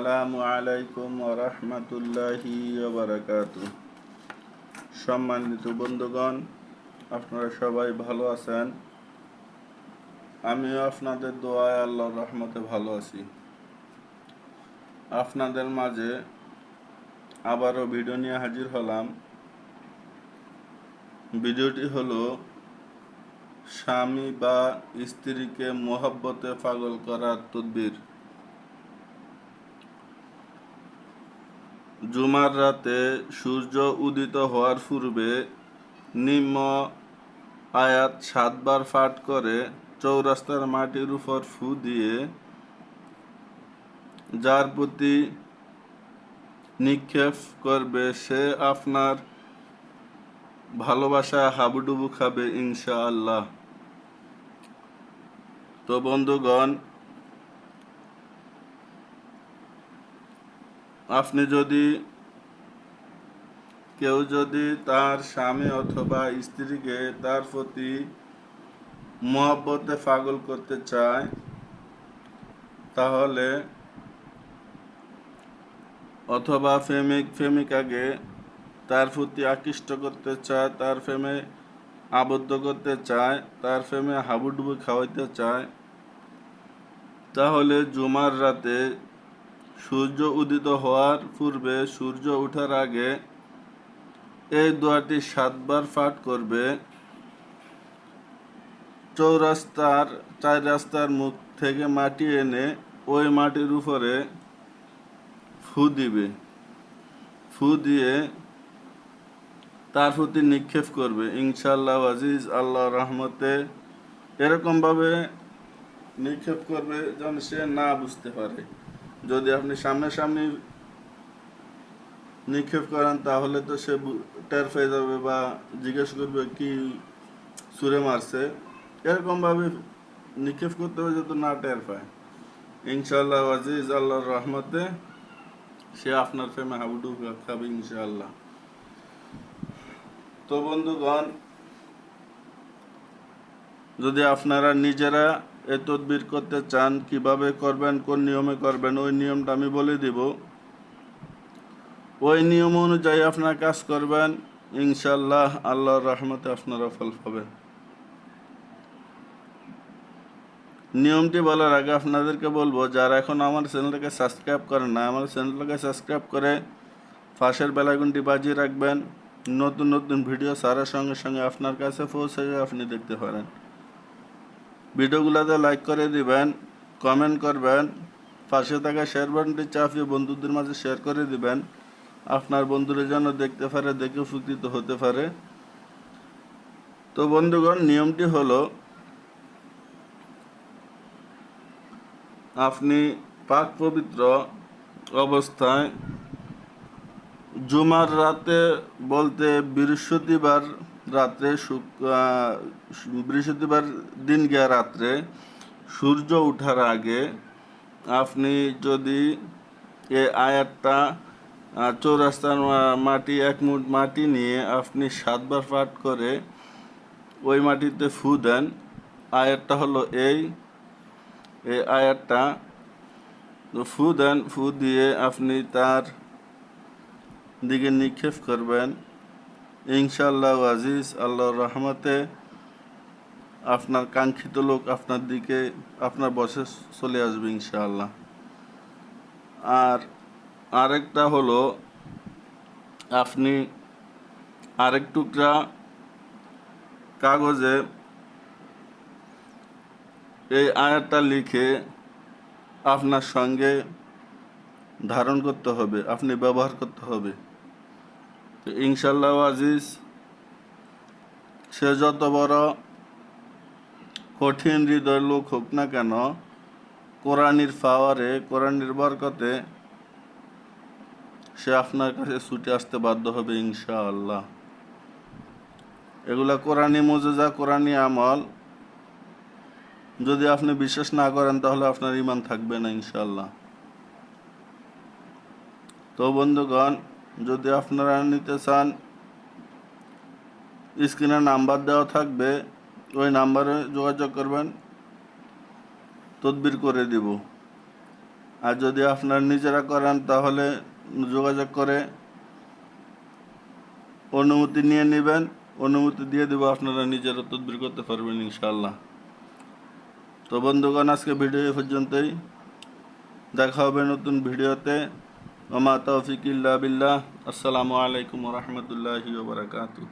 আসসালামু আলাইকুম ওয়া রাহমাতুল্লাহি ওয়া বারাকাতুহু। সম্মানিত বন্ধুগণ, আপনারা সবাই ভালো আছেন? আমিও আপনাদের দোয়ায় আল্লাহর রহমতে ভালো আছি। আপনাদের মাঝে আবারও ভিডিও নিয়ে হাজির হলাম। ভিডিওটি হলো স্বামী বা স্ত্রীকে মোহাব্বতে পাগল করার তদবির। জুমার রাতে সূর্য উদিত হওয়ার পূর্বে নিম্ন আয়াত 7 বার পাঠ করে চৌরাস্তার মাটির উপর ফু দিয়ে যার প্রতি নিক্ষেপ করবে সে আপনার ভালোবাসায় হাবুডুবু খাবে ইনশাআল্লাহ। তো বন্ধুগণ, আপনি কেউ যদি তার স্বামী অথবা স্ত্রীকে তার প্রতি মহব্বতে পাগল করতে চায়, তাহলে অথবা প্রেমিকাকে তার প্রতি আকৃষ্ট করতে চায়, তার প্রেমে আবদ্ধ করতে চায়, তার প্রেমে হাবুডুবু খাওয়াইতে চায়, তাহলে জুমার রাতে সূর্য উদিত হওয়ার পূর্বে সূর্য ওঠার আগে এই দোয়াটি 7 বার পাঠ করবে। চার রাস্তার মুখ থেকে মাটি এনে ওই মাটির উপরে ফু দিবে। ফু দিয়ে তার প্রতি নিক্ষেপ করবে ইনশাআল্লাহ আজিজ, আল্লাহর রহমতে। এরকমভাবে নিক্ষেপ করবে যেন সে না বুঝতে পারে। যদি আপনি সামনাসামনি নিক্ষেপ করেন তাহলে তো সে টের পেয়ে যাবে বা জিজ্ঞেস করবে কি ছুঁড়ে মারছে। এরকমভাবে নিক্ষেপ করতে হবে যাতে না টের পায়। ইনশাআল্লাহ আজিজ, আল্লাহর রহমতে সে আপনার প্রেমে হাবুডুবু খাবে ইনশাআল্লাহ। তো বন্ধুগণ, যদি আপনারা নিজেরা এই তদবির করতে চান, কিভাবে করবেন, কোন নিয়মে করবেন, ওই নিয়মটা আমি বলে দিব। ওই নিয়ম অনুযায়ী আপনারা কাজ করবেন, ইনশাআল্লাহ আল্লাহর রহমতে আপনারা ফল পাবেন। নিয়মটি বলার আগে আপনাদেরকে বলবো, যারা এখন আমার চ্যানেলটাকে সাবস্ক্রাইব করেন না, আমার চ্যানেলটাকে সাবস্ক্রাইব করে পাশের বেলাইকনটি বাজিয়ে রাখবেন। নতুন নতুন ভিডিও ছাড়ার সঙ্গে সঙ্গে আপনার কাছে পৌঁছে যায় আপনি দেখতে পারেন। ভিডিওগুলোতে লাইক করে দিবেন, কমেন্ট করবেন, পাশে থাকা শেয়ার বাটনটি চাপিয়ে বন্ধুদের মাঝে শেয়ার করে দিবেন। আপনার বন্ধুরা যেন দেখতে পারে, দেখে উপকৃত হতে পারে। তো বন্ধুগণ, নিয়মটি হলো, আপনি পাক পবিত্র অবস্থায় জুমার রাতে বলতে বৃহস্পতিবার দিন গিয়া রাত্রে সূর্য ওঠার আগে আপনি যদি এই আয়াতটা চৌরাস্তার মাটি 1 মুঠ মাটি নিয়ে আপনি 7 বার পাঠ করে ওই মাটিতে ফু দেন। আয়াতটা হলো এই আয়াতটা ফু দেন। ফু দিয়ে আপনি তার দিকে নিক্ষেপ করবেন ইনশাআল্লাহ আজিজ, আল্লাহর রহমতে আপনার কাঙ্ক্ষিত লোক আপনার দিকে আপনার বসে চলে আসবে ইনশাআল্লাহ। আর আরেকটা হলো, আপনি আরেক টুকরা কাগজে এই আয়াতটা লিখে আপনার সঙ্গে ধারণ করতে হবে, আপনি ব্যবহার করতে হবে। ইনশাআল্লাহ আজিজ, সে যত বড় কঠিন হৃদয় লোক হোক না কেন, কোরআনের পাওয়ারে, কোরআনের বরকতে সে আপনার কাছে ছুটে আসতে বাধ্য হবে ইনশাআল্লাহ। এগুলা কোরআনী মুজিজা, কোরআনী আমল। যদি আপনি বিশ্বাস না করেন তাহলে আপনার ঈমান থাকবে না ইনশাআল্লাহ। তো বন্ধুগণ, যদি আপনারা নিতে চান, স্ক্রিনে নাম্বার দেওয়া থাকবে, ওই নাম্বারে যোগাযোগ করবেন, তদবির করে দিব। আর যদি আপনারা নিজেরা করেন তাহলে যোগাযোগ করে অনুমতি নিয়ে নেবেন, অনুমতি দিয়ে দেবো, আপনারা নিজেরা তদবির করতে পারবেন ইনশাআল্লাহ। তো বন্ধুগণ, আজকে ভিডিও এ পর্যন্তই। দেখা হবে নতুন ভিডিওতে। ওমা তৌফিক ইল্লা বিল্লাহ। আসসালামু আলাইকুম ওয়া রাহমাতুল্লাহি ওয়া বারাকাতুহু।